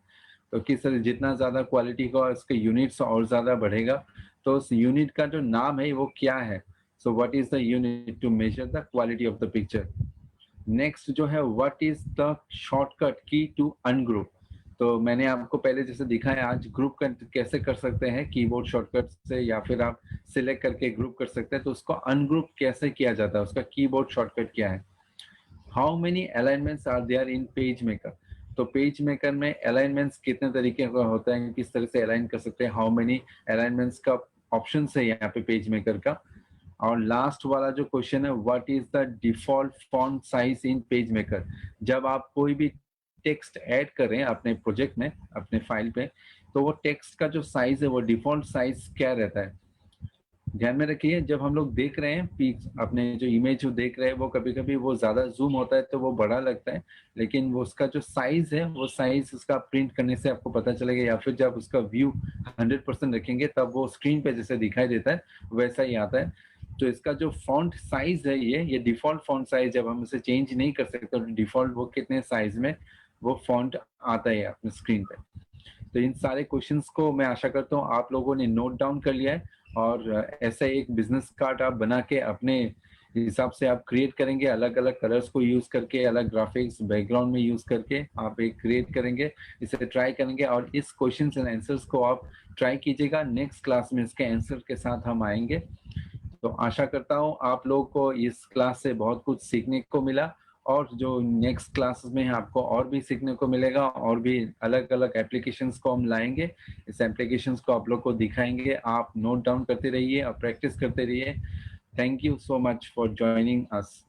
तो किस तरह, जितना ज्यादा क्वालिटी का उसके यूनिट्स और ज्यादा बढ़ेगा, तो उस यूनिट का जो नाम है वो क्या है। So what is the unit to measure the quality of the picture. Next जो है, what is the shortcut key to ungroup, तो मैंने आपको पहले जैसे दिखाया, आज ग्रुप कैसे कर सकते हैं कीबोर्ड शॉर्टकट से, या फिर आप सिलेक्ट करके ग्रुप कर सकते हैं। तो उसको अनग्रुप कैसे किया जाता है, उसका कीबोर्ड शॉर्टकट क्या है। How many alignments are there in PageMaker, तो पेज मेकर में अलाइनमेंट्स कितने तरीके का होता है, किस तरह से अलाइन कर सकते हैं, हाउ मेनी अलाइनमेंट्स का ऑप्शन है यहाँ पे पेज मेकर का। और लास्ट वाला जो क्वेश्चन है, what is the default font size in page maker, जब आप कोई भी टेक्स्ट ऐड कर रहे हैं अपने प्रोजेक्ट में, अपने फाइल पे, तो वो टेक्स्ट का जो साइज है वो डिफॉल्ट साइज क्या रहता है। ध्यान में रखिए, जब हम लोग देख रहे हैं अपने जो इमेज जो देख रहे हैं, वो कभी कभी वो ज्यादा जूम होता है तो वो बड़ा लगता है, लेकिन वो उसका जो साइज है, वो साइज उसका प्रिंट करने से आपको पता चलेगा, या फिर जब उसका व्यू 100% रखेंगे तब वो स्क्रीन पे जैसे दिखाई देता है वैसा ही आता है। तो इसका जो फॉन्ट साइज है, ये डिफॉल्ट फॉन्ट साइज, जब हम इसे चेंज नहीं कर सकते, तो डिफॉल्ट वो कितने साइज में वो फॉन्ट आता है अपने स्क्रीन पे। तो इन सारे क्वेश्चंस को मैं आशा करता हूँ आप लोगों ने नोट डाउन कर लिया है, और ऐसा एक बिजनेस कार्ड आप बना के अपने हिसाब से आप क्रिएट करेंगे, अलग अलग कलर्स को यूज करके, अलग ग्राफिक्स बैकग्राउंड में यूज करके आप एक क्रिएट करेंगे, इसे ट्राई करेंगे, और इस क्वेश्चन एंड आंसर्स को आप ट्राई कीजिएगा। नेक्स्ट क्लास में इसके आंसर के साथ हम आएंगे। तो आशा करता हूँ आप लोगों को इस क्लास से बहुत कुछ सीखने को मिला, और जो नेक्स्ट क्लासेस में है आपको और भी सीखने को मिलेगा, और भी अलग अलग एप्लीकेशंस को हम लाएंगे, इस एप्लीकेशंस को आप लोग को दिखाएंगे। आप नोट डाउन करते रहिए और प्रैक्टिस करते रहिए। Thank you so much for joining us.